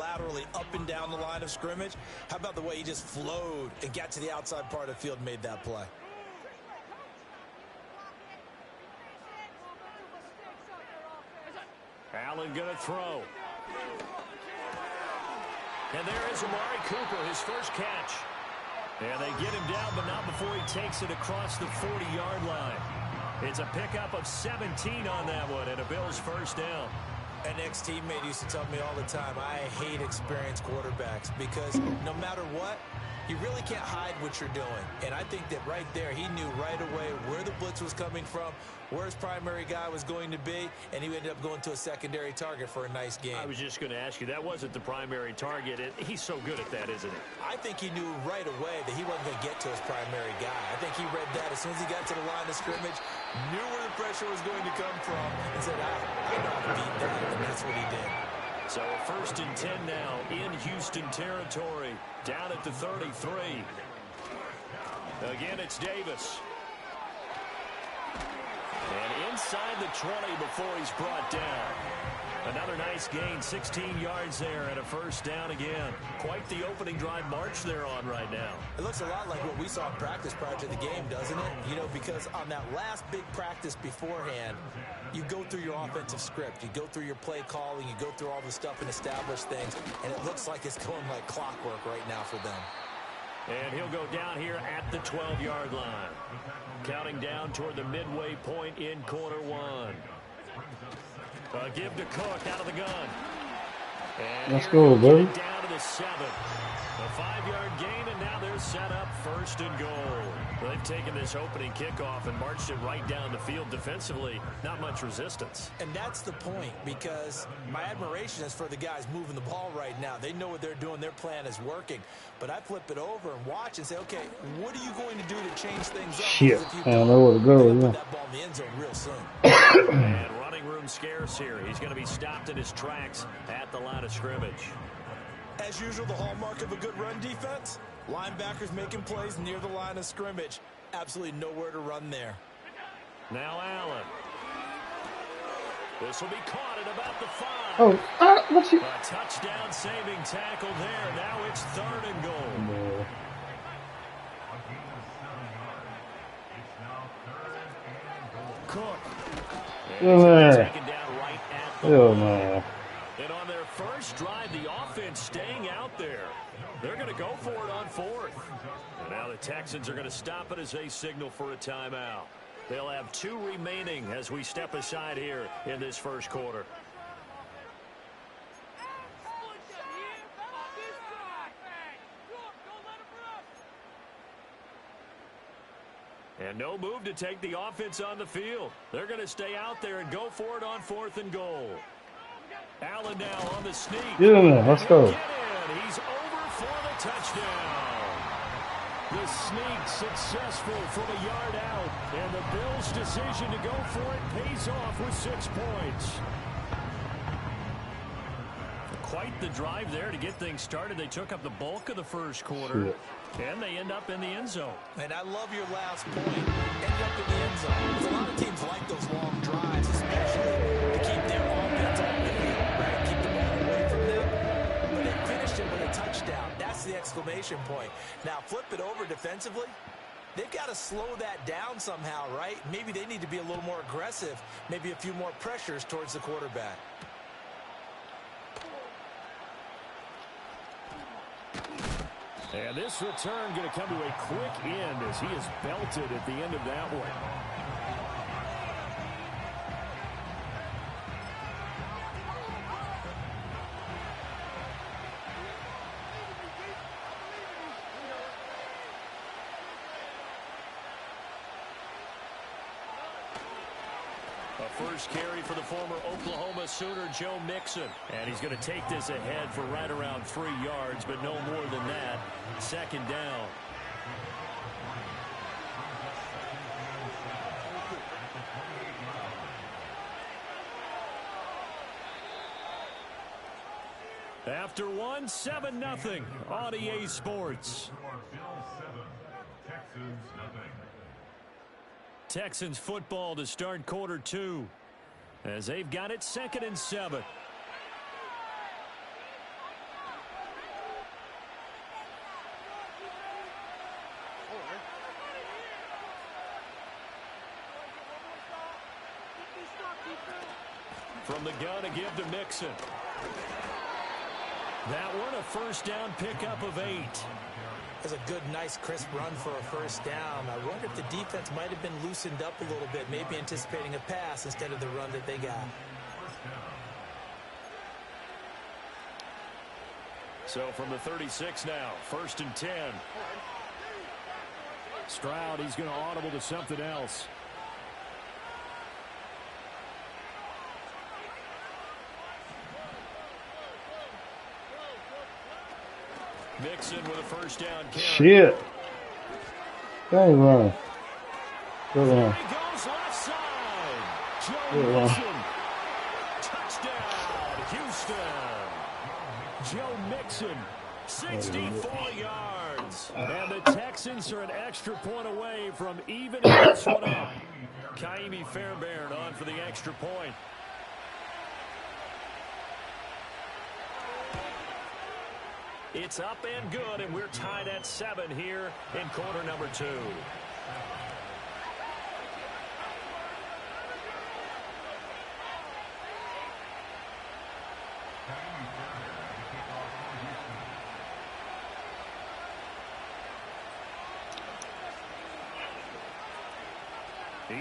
laterally up and down the line of scrimmage. How about the way he just flowed and got to the outside part of the field and made that play? Allen going to throw. And there is Amari Cooper, his first catch. And they get him down, but not before he takes it across the 40-yard line. It's a pickup of 17 on that one, and a Bills first down. An ex-teammate used to tell me all the time, I hate experienced quarterbacks because no matter what, you really can't hide what you're doing. And I think that right there, he knew right away where the blitz was coming from, where his primary guy was going to be, and he ended up going to a secondary target for a nice game. I was just going to ask you, that wasn't the primary target. He's so good at that, isn't he? I think he knew right away that he wasn't going to get to his primary guy. I think he read that as soon as he got to the line of scrimmage, knew where the pressure was going to come from, and said, I know how to beat that, and that's what he did. So a 1st and 10 now in Houston territory, down at the 33. Again, it's Davis. And inside the 20 before he's brought down. Another nice gain, 16 yards there and a first down again. Quite the opening drive march they're on right now. It looks a lot like what we saw in practice prior to the game, doesn't it? You know, because on that last big practice beforehand, you go through your offensive script. You go through your play calling. You go through all the stuff and establish things. And it looks like it's going like clockwork right now for them. And he'll go down here at the 12-yard line. Counting down toward the midway point in quarter one. Give to Cook out of the gun. And let's go, baby. Down to the 7. A 5-yard gain, and now they're set up 1st and goal. They've taken this opening kickoff and marched it right down the field defensively. Not much resistance. And that's the point, because my admiration is for the guys moving the ball right now. They know what they're doing. Their plan is working. But I flip it over and watch and say, okay, what are you going to do to change things up? Shit, I don't know where to go. Put that ball in the end zone real soon. And running room scarce here. He's going to be stopped in his tracks at the line of scrimmage. As usual, the hallmark of a good run defense, linebackers making plays near the line of scrimmage. Absolutely nowhere to run there. Now Allen. This will be caught at about the 5. Oh, what's he? A touchdown saving tackle there. Now it's 3rd and goal. No. Cook. Taken down right at the Hell no. And on their first drive, the offense staying out there. They're going to go for it on 4th. And now the Texans are going to stop it as they signal for a timeout. They'll have 2 remaining as we step aside here in this first quarter. And no move to take the offense on the field. They're going to stay out there and go for it on 4th and goal. Allen now on the sneak. Yeah, let's go. He's over for the touchdown. The sneak successful from a yard out. And the Bills' decision to go for it pays off with 6 points. Quite the drive there to get things started. They took up the bulk of the first quarter. And they end up in the end zone. And I love your last point. End up in the end zone. Because a lot of teams like those long drives, especially to keep their offense on the field, right? Keep the ball away from them. But they finished it with a touchdown. That's the exclamation point. Now, flip it over defensively. They've got to slow that down somehow, right? Maybe they need to be a little more aggressive. Maybe a few more pressures towards the quarterback. And this return going to come to a quick end as he is belted at the end of that one. First carry for the former Oklahoma Sooner, Joe Mixon. And he's going to take this ahead for right around 3 yards, but no more than that. 2nd down. After one, 7-0 on EA Sports. Texans football to start quarter 2 as they've got it 2nd and 7. From the gun to give to Mixon. That one a first down pickup of 8. That's a good, nice, crisp run for a first down. I wonder if the defense might have been loosened up a little bit, maybe anticipating a pass instead of the run that they got. So from the 36 now, 1st and 10. Stroud, he's going to audible to something else. Mixon with a first down carry. Shit. Dang run. Good There one. he goes left side. Joe Good one. Mixon. Touchdown, Houston. Joe Mixon, 64 yards. And the Texans are an extra point away from evening this one up. Kaimi Fairbairn on for the extra point. It's up and good, and we're tied at 7 here in quarter number 2.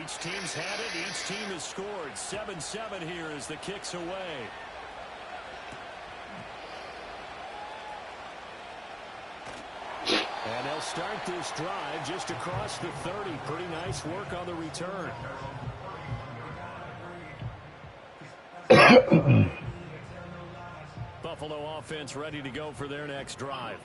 Each team's had it. Each team has scored. 7-7 here as the kick's away. And they'll start this drive just across the 30. Pretty nice work on the return. Buffalo offense ready to go for their next drive.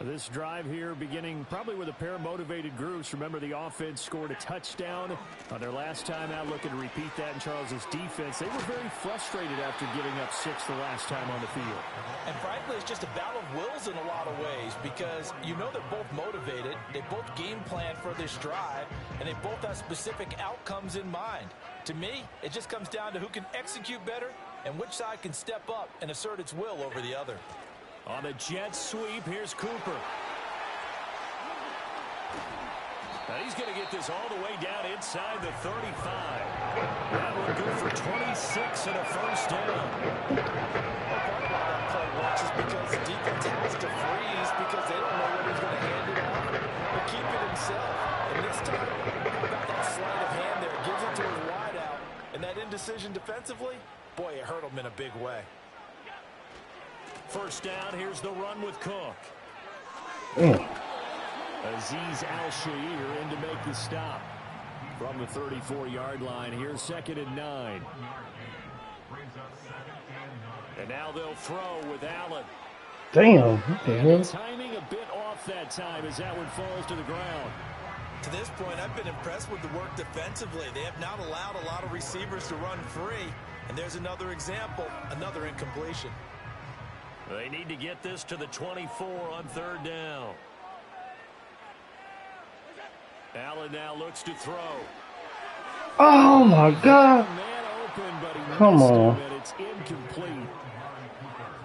This drive here beginning probably with a pair of motivated groups. Remember, the offense scored a touchdown on their last time out, looking to repeat that in Charles's defense. They were very frustrated after giving up 6 the last time on the field. And frankly, it's just a battle of wills in a lot of ways because you know they're both motivated, they both game plan for this drive, and they both have specific outcomes in mind. To me, it just comes down to who can execute better and which side can step up and assert its will over the other. On a jet sweep, here's Cooper. Now he's going to get this all the way down inside the 35. That one good for 26 and a first down. Part of why that play works is because the defense has to freeze because they don't know whether he's going to hand it off or keep it himself. And this time, how about that sleight of hand there? Gives it to his wideout. And that indecision defensively, boy, it hurt him in a big way. First down, here's the run with Cook. Azeez Al-Shaair in to make the stop. From the 34-yard line, here's 2nd and 9. And now they'll throw with Allen. Damn. What the hell? Timing a bit off that time as that one falls to the ground. To this point, I've been impressed with the work defensively. They have not allowed a lot of receivers to run free. And there's another example, another incompletion. They need to get this to the 24 on 3rd down. Allen now looks to throw. Oh my God. Man open, but he Come missed on. him, and it's incomplete.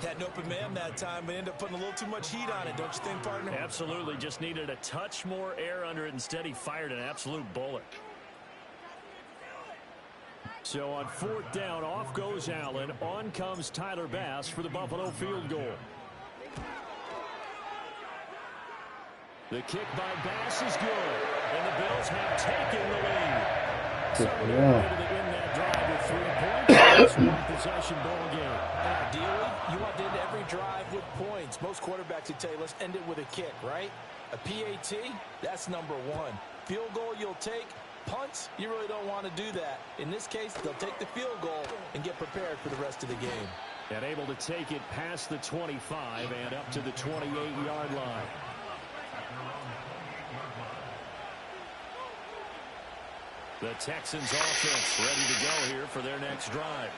Had an open man that time, but ended up putting a little too much heat on it, don't you think, partner? Absolutely, just needed a touch more air under it. Instead, he fired an absolute bullet. So on 4th down, off goes Allen. On comes Tyler Bass for the Buffalo field goal. The kick by Bass is good. And the Bills have taken the lead. So they're able to win that drive with 3 points. It's one possession ball game. Ideally, you want to end every drive with points. Most quarterbacks would tell you, let's end it with a kick, right? A PAT, that's number 1. Field goal you'll take. Punts, you really don't want to do that. In this case, they'll take the field goal and get prepared for the rest of the game. And able to take it past the 25 and up to the 28-yard line. The Texans offense ready to go here for their next drive.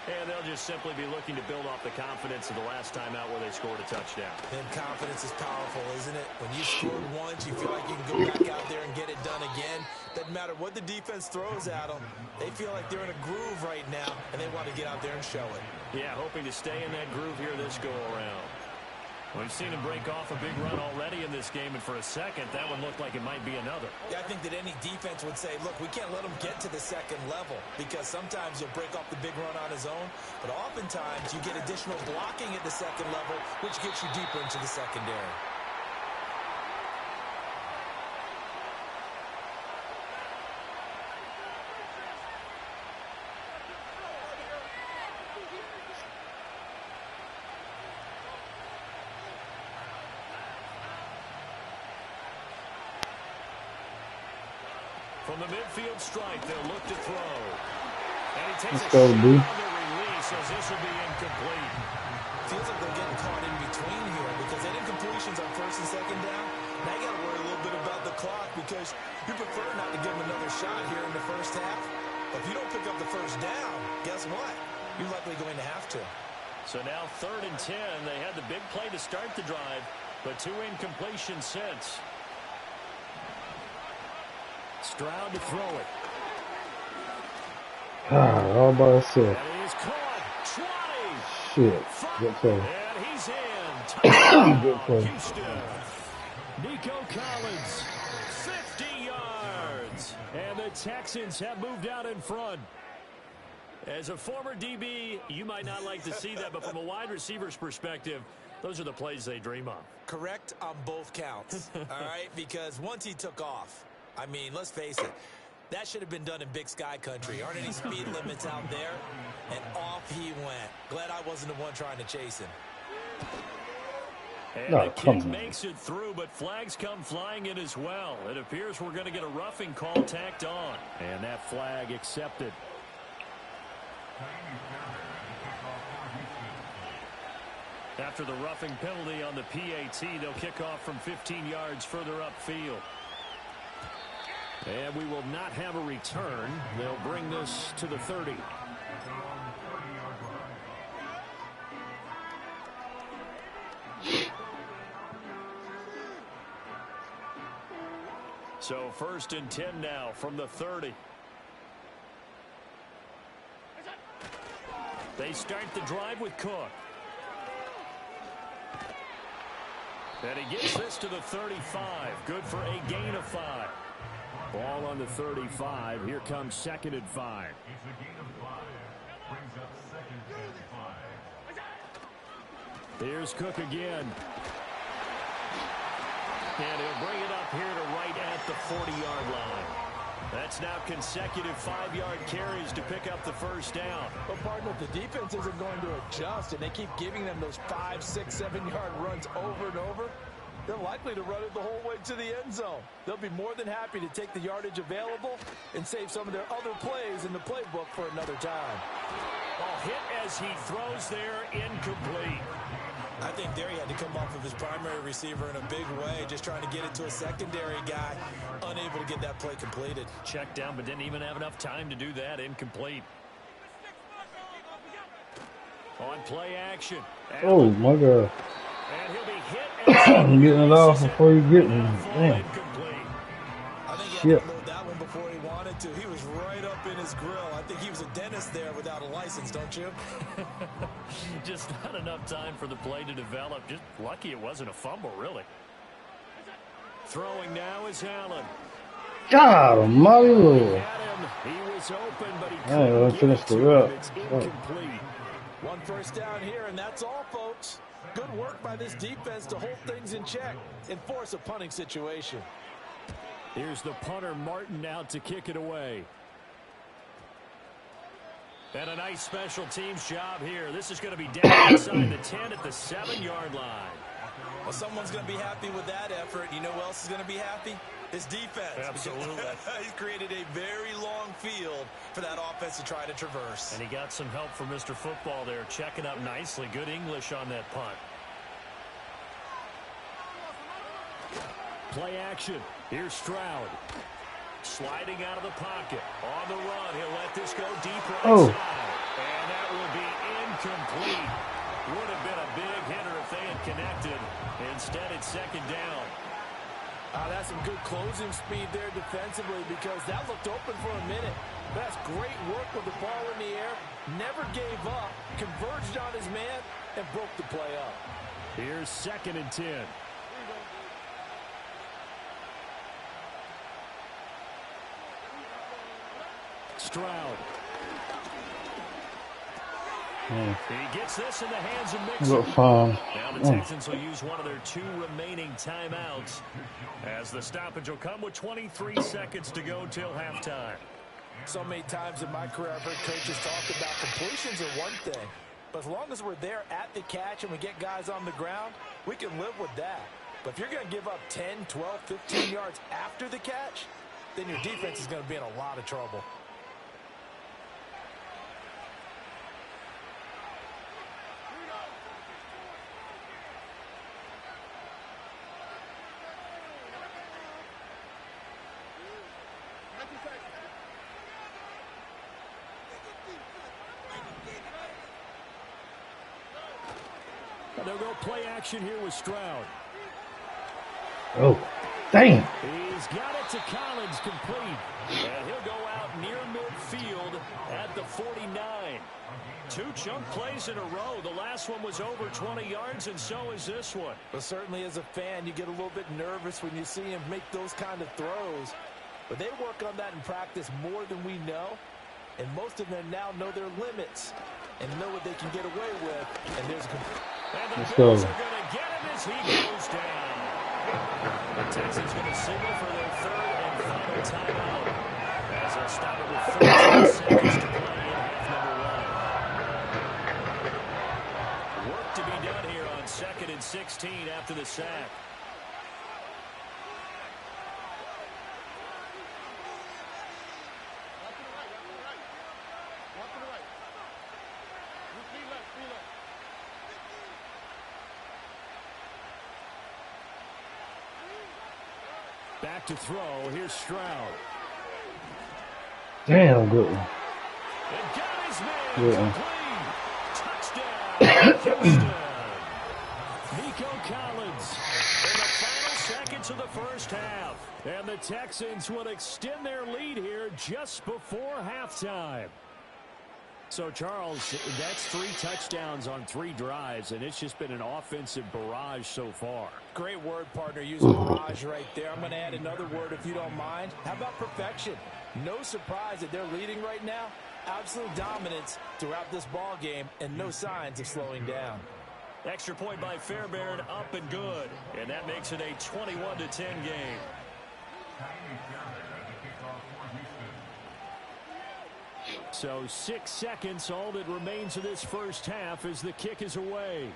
And they'll just simply be looking to build off the confidence of the last time out where they scored a touchdown. And confidence is powerful, isn't it? When you scored once, you feel like you can go back out there and get it done again. Doesn't matter what the defense throws at them. They feel like they're in a groove right now, and they want to get out there and show it. Yeah, hoping to stay in that groove here this go-around. We've seen him break off a big run already in this game, and for a second, that one looked like it might be another. Yeah, I think that any defense would say, look, we can't let him get to the second level because sometimes he'll break off the big run on his own, but oftentimes you get additional blocking at the second level, which gets you deeper into the secondary. From the midfield stripe, they'll look to throw. And he takes Let's a go, shot B. on the release as this will be incomplete. Feels like they're getting caught in between here because they did incompletions on first and second down. Now you got to worry a little bit about the clock because you prefer not to give them another shot here in the first half. But if you don't pick up the first down, guess what? You're likely going to have to. So now 3rd and 10. They had the big play to start the drive, but 2 incompletions since. Stroud to throw it. All by itself. And he's caught. 20. Shit. Good play. And he's in. Touchdown, Good play. Houston. Nico Collins, 50 yards. And the Texans have moved out in front. As a former DB, you might not like to see that, but from a wide receiver's perspective, those are the plays they dream of. Correct on both counts, all right? Because once he took off, I mean, let's face it, that should have been done in Big Sky country. Aren't any speed limits out there? And off he went. Glad I wasn't the one trying to chase him. And No, the come kick on. makes it through, but flags come flying in as well. It appears we're going to get a roughing call tacked on. And that flag accepted. After the roughing penalty on the PAT, they'll kick off from 15 yards further upfield. And we will not have a return. They'll bring this to the 30. So 1st and 10 now from the 30. They start the drive with Cook. And he gets this to the 35. Good for a gain of 5. Ball on the 35. Here comes 2nd and 5. Here's Cook again. And he'll bring it up here to right at the 40-yard line. That's now consecutive 5-yard carries to pick up the first down. But, partner, if the defense isn't going to adjust and they keep giving them those 5, 6, 7-yard runs over and over, they're likely to run it the whole way to the end zone. They'll be more than happy to take the yardage available and save some of their other plays in the playbook for another time. Ball hit as he throws there, incomplete. I think there he had to come off of his primary receiver in a big way, just trying to get it to a secondary guy, unable to get that play completed. Checked down, but didn't even have enough time to do that. Incomplete. On play action. Oh, my God. And he'll be hit. I'm getting it off before you get me. Damn. I think he Shit. had to load that one before he wanted to. He was right up in his grill. I think he was a dentist there without a license, don't you? Just not enough time for the play to develop. Just lucky it wasn't a fumble, really. Throwing now is Allen. God almighty Lord. Had him. He was open, but he I ain't gonna couldn't finish get the to route. him. It's incomplete. One first down here, and that's all, folks. Good work by this defense to hold things in check and force a punting situation. Here's the punter, Martin, out to kick it away. And a nice special teams job here. This is going to be down inside the 10 at the 7-yard line. Well, someone's going to be happy with that effort. You know who else is going to be happy? His defense. Absolutely. He's created a very long field for that offense to try to traverse. And he got some help from Mr. Football there, checking up nicely. Good English on that punt. Play action. Here's Stroud. Sliding out of the pocket. On the run. He'll let this go deep right side. And that will be incomplete. Would have been a big hitter if they had connected. Instead, it's 2nd down. That's some good closing speed there defensively because that looked open for a minute. That's great work with the ball in the air. Never gave up. Converged on his man and broke the play up. Here's 2nd and 10. Stroud. He gets this in the hands of Mixon. Now the Texans will use one of their 2 remaining timeouts as the stoppage will come with 23 seconds to go till halftime. So many times in my career I've heard coaches talk about completions are one thing, but as long as we're there at the catch and we get guys on the ground, we can live with that. But if you're going to give up 10, 12, 15 yards after the catch, then your defense is going to be in a lot of trouble. They'll go play action here with Stroud. Oh, dang. He's got it to Collins, complete. And he'll go out near midfield at the 49. 2 chunk plays in a row. The last one was over 20 yards, and so is this one. But certainly as a fan, you get a little bit nervous when you see him make those kind of throws. But they work on that in practice more than we know. And most of them now know their limits and know what they can get away with. And there's Let's go. Bills are going to get him as he goes down. The Texans going to signal for their 3rd and final timeout as they'll stop it with 13 seconds to play in half number 1. Work to be done here on 2nd and 16 after the sack. Back to throw. Here's Stroud. Damn, good one. And got his man. Good one. Touchdown, Houston. Nico Collins in the final seconds of the first half. And the Texans will extend their lead here just before halftime. So, Charles, that's 3 touchdowns on 3 drives, and it's just been an offensive barrage so far. Great word, partner, using barrage right there. I'm going to add another word if you don't mind. How about perfection? No surprise that they're leading right now. Absolute dominance throughout this ball game and no signs of slowing down. Extra point by Fairbairn, up and good. And that makes it a 21-10 game. So 6 seconds, all that remains of this first half as the kick is away.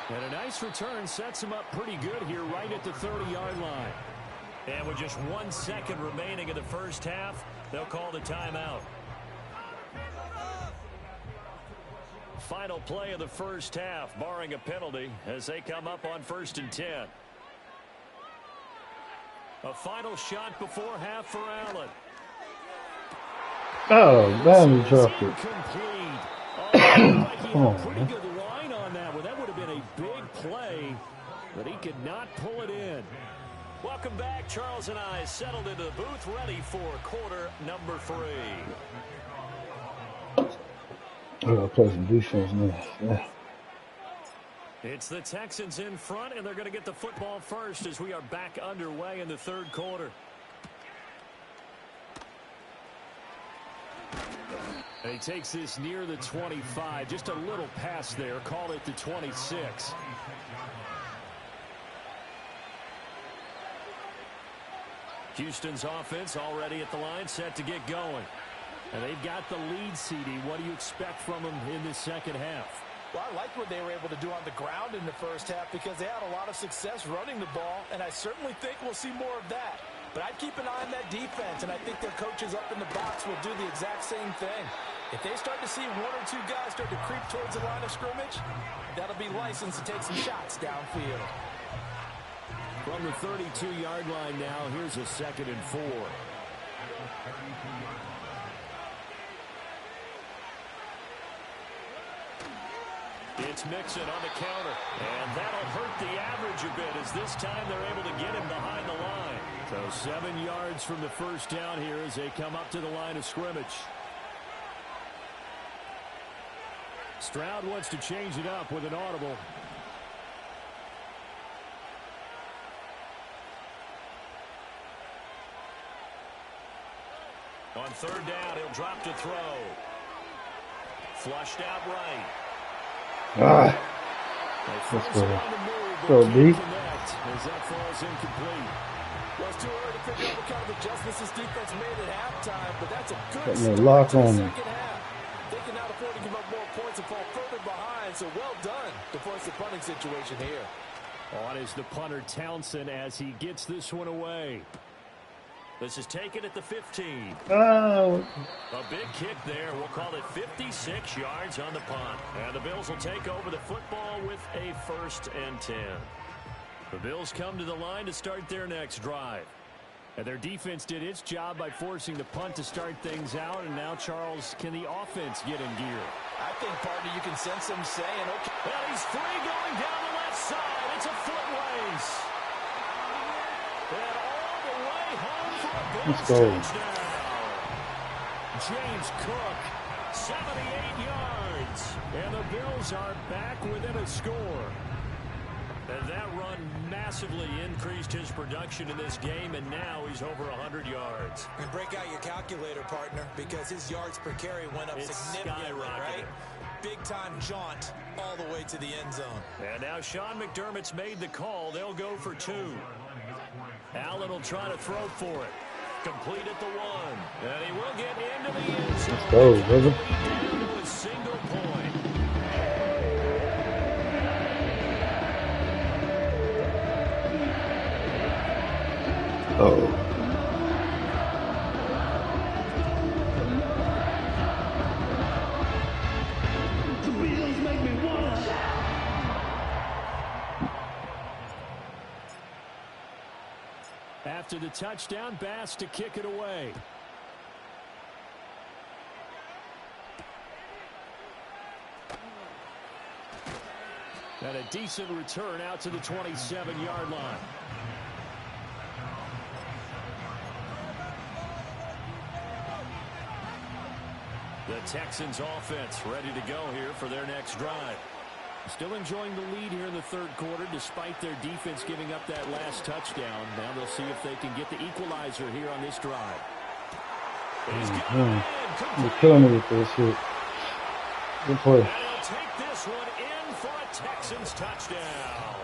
And a nice return sets him up pretty good here right at the 30-yard line. And with just 1 second remaining in the first half, they'll call the timeout. Final play of the first half, barring a penalty, as they come up on 1st and 10. A final shot before half for Allen. Oh, damn, he dropped it. He had a pretty good line on that one. That would have been a big play, but he could not pull it in. Welcome back. Charles and I settled into the booth, ready for quarter number 3. I gotta play some defense now. Yeah. It's the Texans in front, and they're going to get the football first as we are back underway in the 3rd quarter. And he takes this near the 25. Just a little pass there. Call it the 26. Houston's offense already at the line, set to get going. And they've got the lead, CD. What do you expect from them in this second half? Well, I like what they were able to do on the ground in the first half because they had a lot of success running the ball, and I certainly think we'll see more of that. But I'd keep an eye on that defense, and I think their coaches up in the box will do the exact same thing. If they start to see 1 or 2 guys start to creep towards the line of scrimmage, that'll be license to take some shots downfield. From the 32-yard line now, here's a 2nd and 4. It's Mixon on the counter, and that'll hurt the average a bit as this time they're able to get him behind the line. So 7 yards from the first down here as they come up to the line of scrimmage. Stroud wants to change it up with an audible. On third down, he'll drop to throw. Flushed out right. Let's go. So deep. As that falls incomplete. Well, it's too early to figure out what kind of adjustments this defense made at halftime, but that's a good Got start no lock to the on me. second half. They can now afford to give up more points and fall further behind, so well done to force the punting situation here. On is the punter Townsend as he gets this one away. This is taken at the 15. Oh. A big kick there. We'll call it 56 yards on the punt. And the Bills will take over the football with a 1st and 10. The Bills come to the line to start their next drive. And their defense did its job by forcing the punt to start things out. And now, Charles, can the offense get in gear? I think, partner, you can sense him saying, okay. Well, he's free going down the left side. It's a foot race. And all the way home for a Bills touchdown. James Cook, 78 yards. And the Bills are back within a score. And that run massively increased his production in this game, and now he's over 100 yards. And break out your calculator, partner, because his yards per carry went up significantly, right? Big-time jaunt all the way to the end zone. And now Sean McDermott's made the call. They'll go for 2. Allen will try to throw for it. Complete at the 1. And he will get into the end zone. Let's go, brother. Down to a single point. Oh. After the touchdown, Bass to kick it away. And a decent return out to the 27-yard line. The Texans offense ready to go here for their next drive. Still enjoying the lead here in the third quarter despite their defense giving up that last touchdown. Now they'll see if they can get the equalizer here on this drive. You're killing me with this shit. Good play. And he'll take this one in for a Texans touchdown.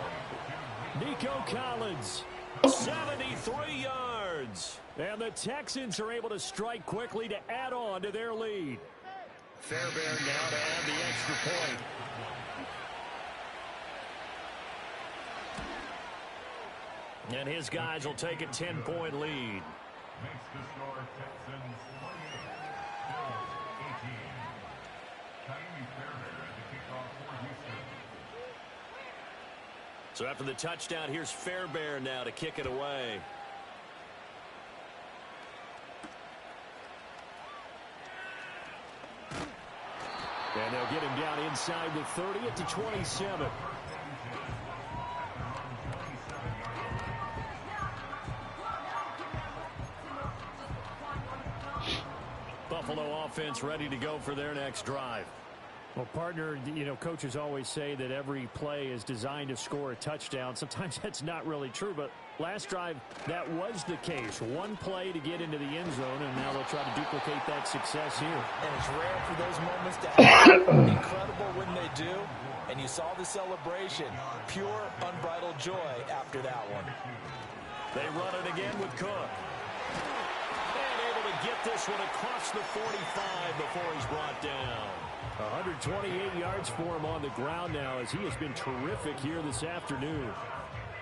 Nico Collins, 73 yards. And the Texans are able to strike quickly to add on to their lead. Fairbairn now to add the extra point. And his guys will take a 10-point lead. Makes the score Texans 48, 18. Tiny Fairbairn at the kickoff for Houston. So after the touchdown, here's Fairbairn now to kick it away. And they'll get him down inside the 30 at the 27. Buffalo offense ready to go for their next drive. Well, partner, you know, coaches always say that every play is designed to score a touchdown. Sometimes that's not really true, but last drive, that was the case. One play to get into the end zone, and now they'll try to duplicate that success here. And it's rare for those moments to happen. Incredible when they do. And you saw the celebration. Pure, unbridled joy after that one. They run it again with Cook. And able to get this one across the 45 before he's brought down. 128 yards for him on the ground now as he has been terrific here this afternoon.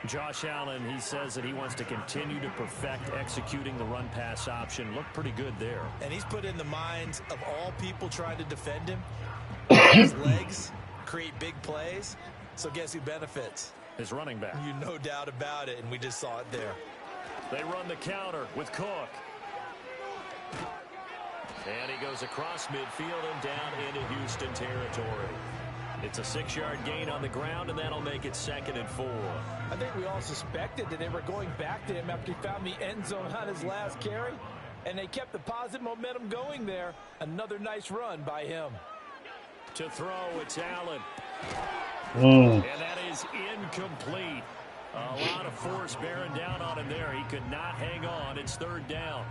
Josh Allen, he says that he wants to continue to perfect executing the run-pass option. Looked pretty good there. And he's put in the minds of all people trying to defend him. His legs create big plays. So guess who benefits? His running back. You no doubt about it, and we just saw it there. They run the counter with Cook. And he goes across midfield and down into Houston territory. It's a 6-yard gain on the ground, and that'll make it 2nd and 4. I think we all suspected that they were going back to him after he found the end zone on his last carry, and they kept the positive momentum going there. Another nice run by him. To throw, it's Allen. Mm. And that is incomplete. A lot of force bearing down on him there. He could not hang on. It's third down.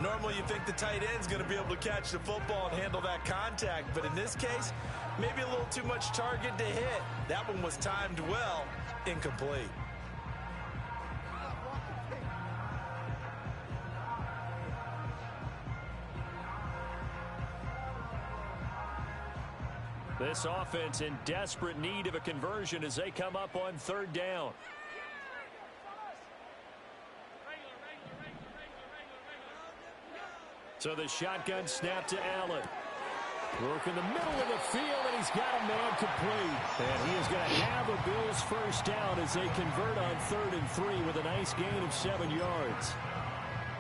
Normally you think the tight end's going to be able to catch the football and handle that contact, but in this case, maybe a little too much target to hit. That one was timed well, incomplete. This offense in desperate need of a conversion as they come up on third down. So the shotgun snap to Allen. Work in the middle of the field, and he's got a man complete. And he is going to have a Bills first down as they convert on 3rd and 3 with a nice gain of 7 yards.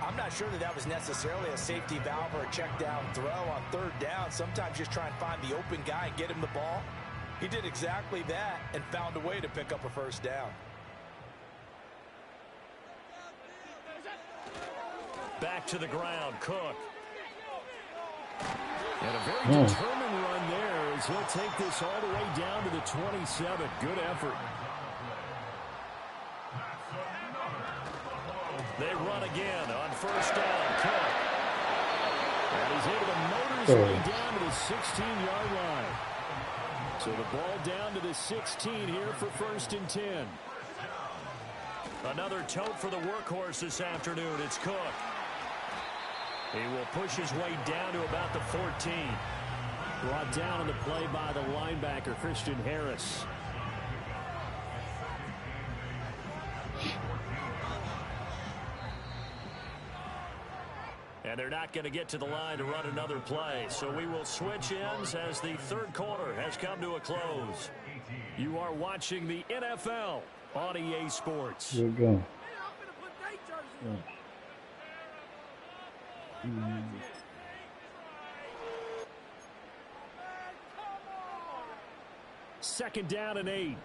I'm not sure that was necessarily a safety valve or a check down throw on third down. Sometimes just try and find the open guy and get him the ball. He did exactly that and found a way to pick up a first down. Back to the ground, Cook. And a very determined run there as he'll take this all the way down to the 27. Good effort. They run again on first down. Cook. And he's able to motor his way down to the 16-yard line. So the ball down to the 16 here for 1st and 10. Another tote for the workhorse this afternoon. It's Cook. He will push his way down to about the 14. Brought down on the play by the linebacker, Christian Harris. And they're not going to get to the line to run another play. So we will switch ends as the third quarter has come to a close. You are watching the NFL on EA Sports. Good go. Second down and 8.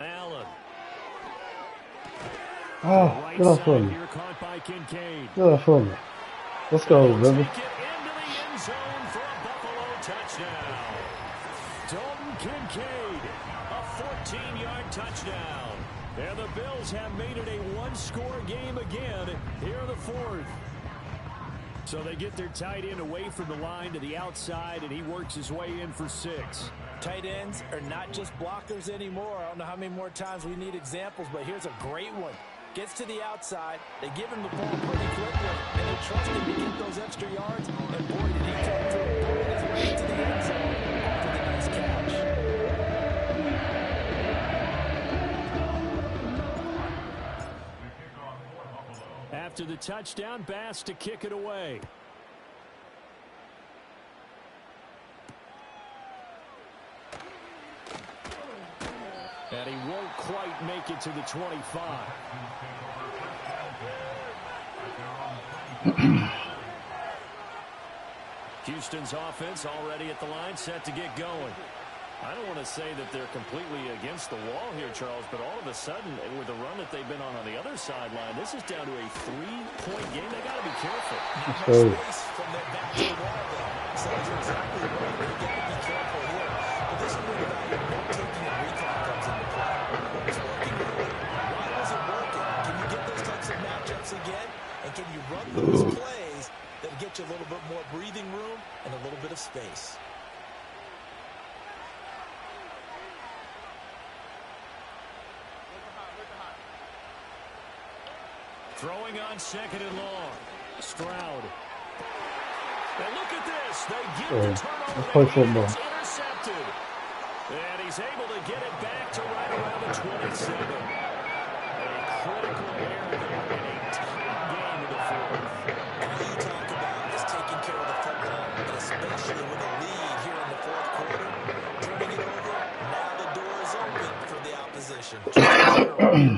Allen. Oh, Right get off side of me. here, caught by Kincaid. Get off of me. Let's go, Take baby. it into the end zone for a Buffalo touchdown. Dalton Kincaid, a 14-yard touchdown. And the Bills have made it a one-score game again here in the 4th. So they get their tight end away from the line to the outside, and he works his way in for 6. Tight ends are not just blockers anymore. I don't know how many more times we need examples, but here's a great one. Gets to the outside, they give him the ball pretty quickly, and they trust him to get those extra yards, and boy, did he come through, pulling his way into the end zone after the nice catch. After the touchdown, Bass to kick it away. And he won't quite make it to the 25. Houston's offense already at the line, set to get going. I don't want to say that they're completely against the wall here, Charles, but all of a sudden, with the run that they've been on the other sideline, this is down to a 3-point game. They got to be careful. Space from their back to the wall, though. So you're exactly right. They got to be careful here. But this is where the value of note-taking and recon comes into play. It's working early. Why was it working? Can you get those types of matchups again? And can you run those plays that get you a little bit more breathing room and a little bit of space? Throwing on 2nd and long. Stroud. And look at this. They get the turnover. Let's play football. It's intercepted. And he's able to get it back to right around the 27. A critical error there in a tight game in the 4th. All you talk about is taking care of the football, and especially with a lead here in the 4th quarter. Turning it over, now the door is open for the opposition.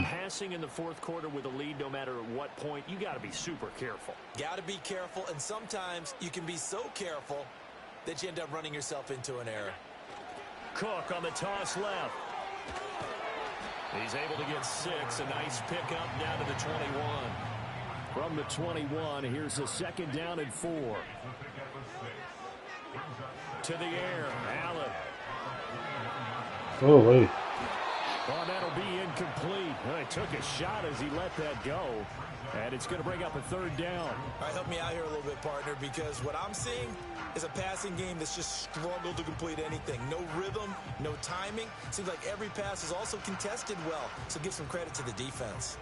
Passing in the 4th quarter with a lead, no matter at what point, you got to be super careful. Got to be careful, and sometimes you can be so careful that you end up running yourself into an error. Cook on the toss left. He's able to get 6. A nice pickup down to the 21. From the 21, here's a 2nd down and 4. To the air, Allen. Oh, wait. Oh, that'll be incomplete. Well, he took a shot as he let that go. And it's going to bring up a 3rd down. All right, help me out here a little bit, partner, because what I'm seeing is a passing game that's just struggled to complete anything. No rhythm, no timing. Seems like every pass is also contested well, so give some credit to the defense.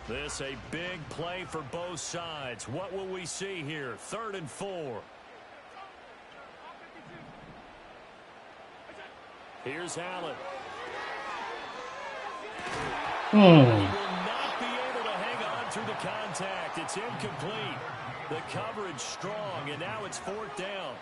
This a big play for both sides. What will we see here? 3rd and 4. Here's Allen. He will not be able to hang on through the contact. It's incomplete. The coverage strong, and now it's 4th down.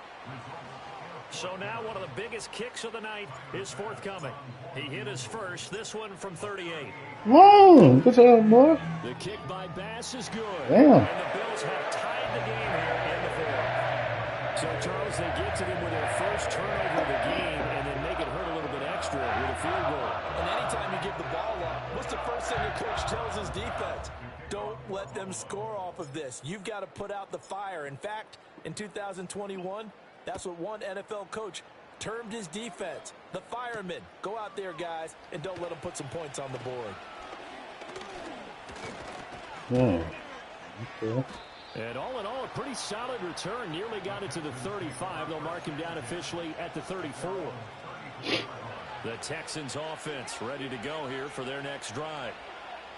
So now one of the biggest kicks of the night is forthcoming. He hit his first, this one from 38. Whoa, good job, boy. The kick by Bass is good. Damn. And the Bills have tied the game here in the 4th. So, Charles, they get to them with their first turnover of the game and then make it hurt a little bit extra with a field goal. And anytime you give the ball up, what's the first thing your coach tells his defense? Don't let them score off of this. You've got to put out the fire. In fact, in 2021, that's what one NFL coach termed his defense. The firemen. Go out there, guys, and don't let them put some points on the board. Yeah. Okay. And all in all, a pretty solid return. Nearly got it to the 35. They'll mark him down officially at the 34. The Texans offense ready to go here for their next drive.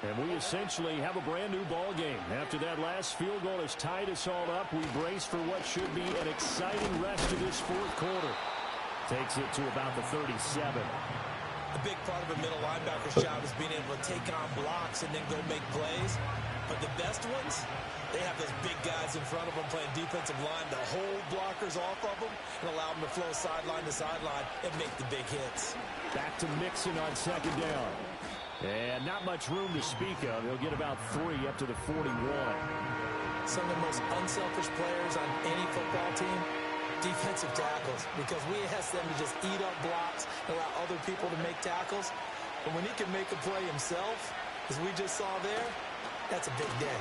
And we essentially have a brand new ball game. After that last field goal has tied us all up, we brace for what should be an exciting rest of this 4th quarter. Takes it to about the 37. A big part of a middle linebacker's job is being able to take on blocks and then go make plays. But the best ones, they have those big guys in front of them playing defensive line to hold blockers off of them and allow them to flow sideline to sideline and make the big hits. Back to Mixon on 2nd down. And not much room to speak of. He'll get about 3 up to the 41. Some of the most unselfish players on any football team, defensive tackles, because we ask them to just eat up blocks and allow other people to make tackles. But when he can make a play himself, as we just saw there, that's a big day.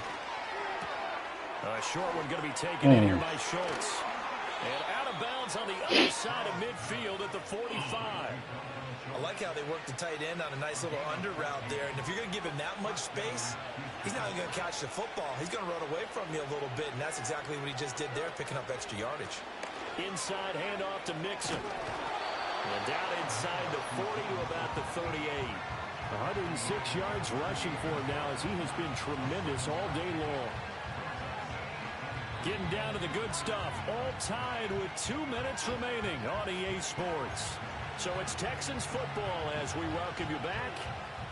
A short one going to be taken in here by Schultz. And out of bounds on the other side of midfield at the 45. I like how they work the tight end on a nice little under route there. And if you're going to give him that much space, he's not going to catch the football. He's going to run away from you a little bit, and that's exactly what he just did there, picking up extra yardage. Inside handoff to Mixon. And down inside the 40 to about the 38. 106 yards rushing for him now as he has been tremendous all day long. Getting down to the good stuff. All tied with 2 minutes remaining on EA Sports. So it's Texans football as we welcome you back.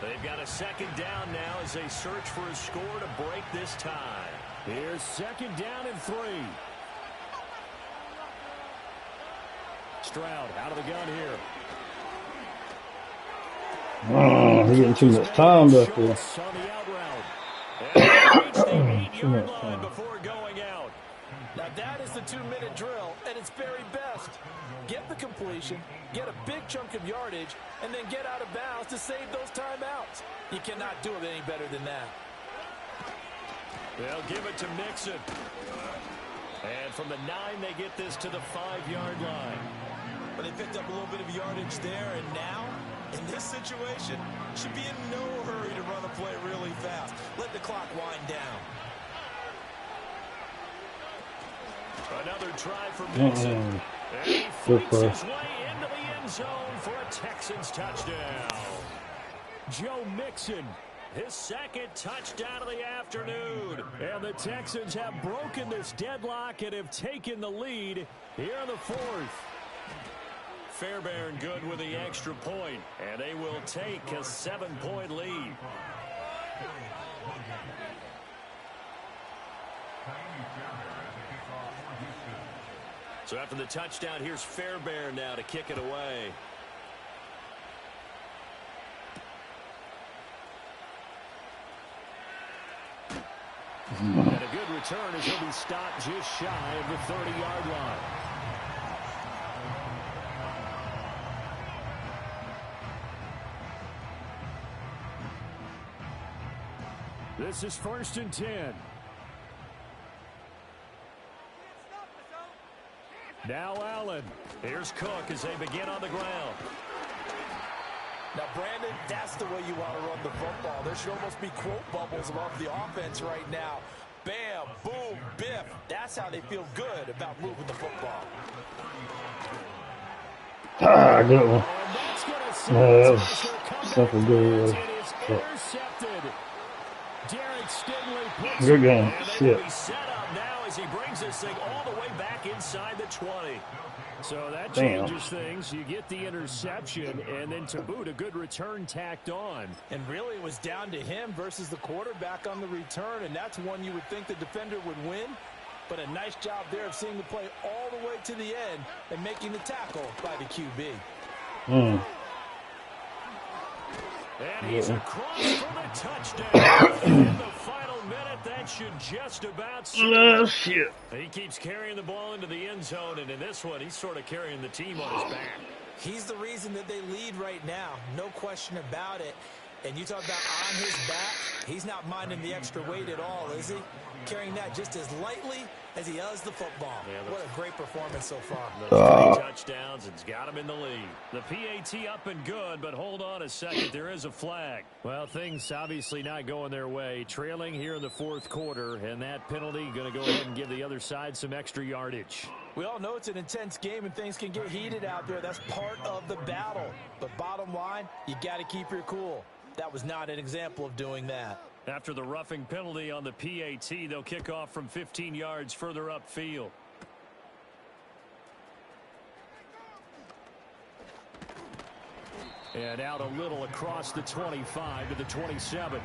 They've got a 2nd down now as they search for a score to break this tie. Here's 2nd down and 3. Stroud out of the gun here. Oh, we're getting too much time back there. On the out route. And reached the 8-yard line before going out. Now that is the 2-minute drill at its very best. Get the completion, get a big chunk of yardage, and then get out of bounds to save those timeouts. You cannot do it any better than that. They'll give it to Mixon. And from the 9, they get this to the 5-yard line. But they picked up a little bit of yardage there, and now, in this situation, should be in no hurry to run a play really fast. Let the clock wind down. Another try for Mixon. And he fights his way into the end zone for a Texans touchdown. Joe Mixon, his 2nd touchdown of the afternoon. And the Texans have broken this deadlock and have taken the lead here in the 4th. Fairbairn good with the extra point, and they will take a 7-point lead. So after the touchdown, here's Fairbairn now to kick it away. And a good return as he'll be stopped just shy of the 30-yard line. This is 1st and 10. Now Allen. Here's Cook as they begin on the ground. Now, Brandon, that's the way you want to run the football. There should almost be quote bubbles above the offense right now. Bam, boom, biff. That's how they feel good about moving the football. Ah, good one. That was simple good. Good game. Shit. Set up now as he brings this thing all the way back inside the 20. So that Damn. changes things. You get the interception, and then to boot, a good return tacked on. And really, it was down to him versus the quarterback on the return, and that's one you would think the defender would win. But a nice job there of seeing the play all the way to the end and making the tackle by the QB. Mm. And he's across for the touchdown. In the final minute, that should just about Oh, shit. He keeps carrying the ball into the end zone, and in this one, he's sort of carrying the team on his back. He's the reason that they lead right now. No question about it. And you talk about on his back, he's not minding the extra weight at all, is he? Carrying that just as lightly as he does the football. Yeah, what a great performance so far. Those 3 touchdowns, it's got him in the lead. The PAT up and good, but hold on a second. There is a flag. Well, things obviously not going their way. Trailing here in the 4th quarter, and that penalty going to go ahead and give the other side some extra yardage. We all know it's an intense game and things can get heated out there. That's part of the battle. But bottom line, you got to keep your cool. That was not an example of doing that. After the roughing penalty on the PAT, they'll kick off from 15 yards further upfield. And out a little across the 25 to the 27.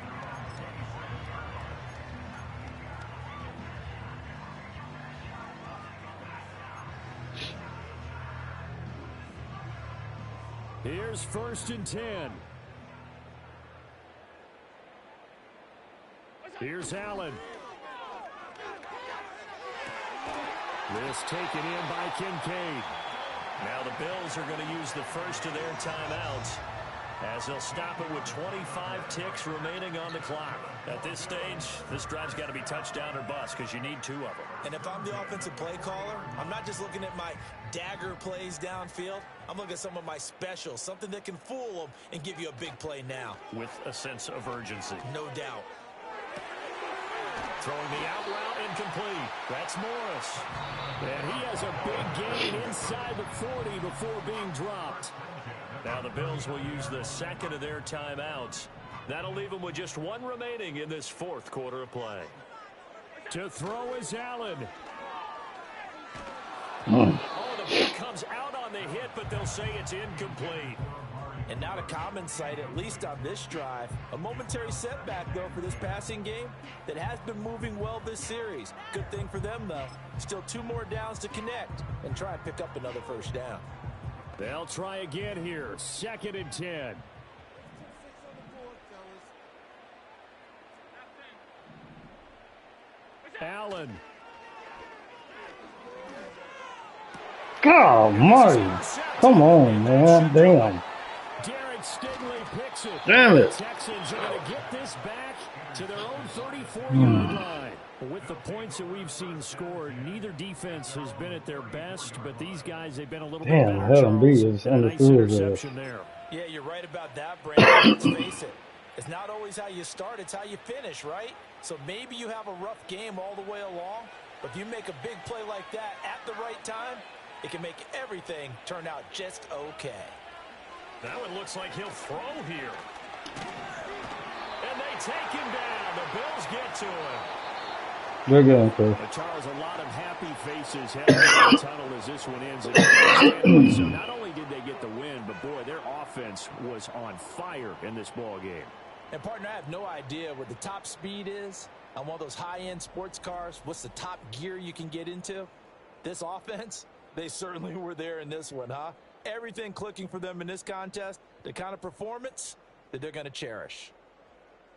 Here's 1st and 10. Here's Allen. This taken in by Kincaid. Now the Bills are going to use the first of their timeouts as they'll stop it with 25 ticks remaining on the clock. At this stage, this drive's got to be touchdown or bust because you need 2 of them. And if I'm the offensive play caller, I'm not just looking at my dagger plays downfield. I'm looking at some of my specials, something that can fool them and give you a big play now. With a sense of urgency. No doubt. Throwing the out route incomplete. That's Morris. And he has a big gain inside the 40 before being dropped. Now the Bills will use the second of their timeouts. That'll leave them with just 1 remaining in this 4th quarter of play. To throw is Allen. Oh, the ball comes out on the hit, but they'll say it's incomplete. And not a common sight, at least on this drive. A momentary setback, though, for this passing game that has been moving well this series. Good thing for them, though. Still 2 more downs to connect and try and pick up another first down. They'll try again here. 2nd and 10. Allen. God, Marty. Come on, man. Damn. Picks it. Damn it. The Texans are going to get this back to their own 34-yard line. With the points that we've seen scored, neither defense has been at their best, but these guys, they've been a little bit better. Let them be. It's nice interception there. Yeah, you're right about that, Brandon. Let's face it. It's not always how you start, it's how you finish, right? So maybe you have a rough game all the way along, but if you make a big play like that at the right time, it can make everything turn out just okay. Now it looks like he'll throw here. And they take him down. The Bills get to him. Good game, Chris. Charles, a lot of happy faces heading into the tunnel as this one ends. So not only did they get the win, but boy, their offense was on fire in this ball game. And partner, I have no idea what the top speed is on one of those high-end sports cars. What's the top gear you can get into? This offense, they certainly were there in this one, huh? Everything clicking for them in this contest, the kind of performance that they're going to cherish.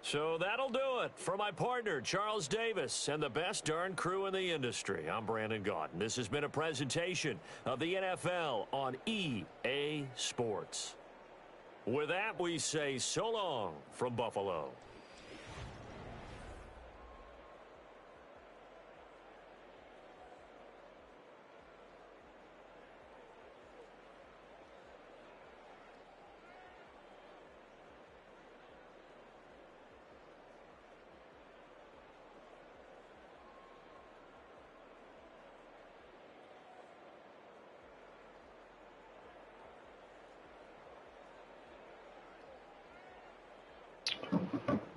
So that'll do it for my partner, Charles Davis, and the best darn crew in the industry. I'm Brandon Gaudin. This has been a presentation of the NFL on EA Sports. With that, we say so long from Buffalo.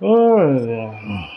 Oh, yeah.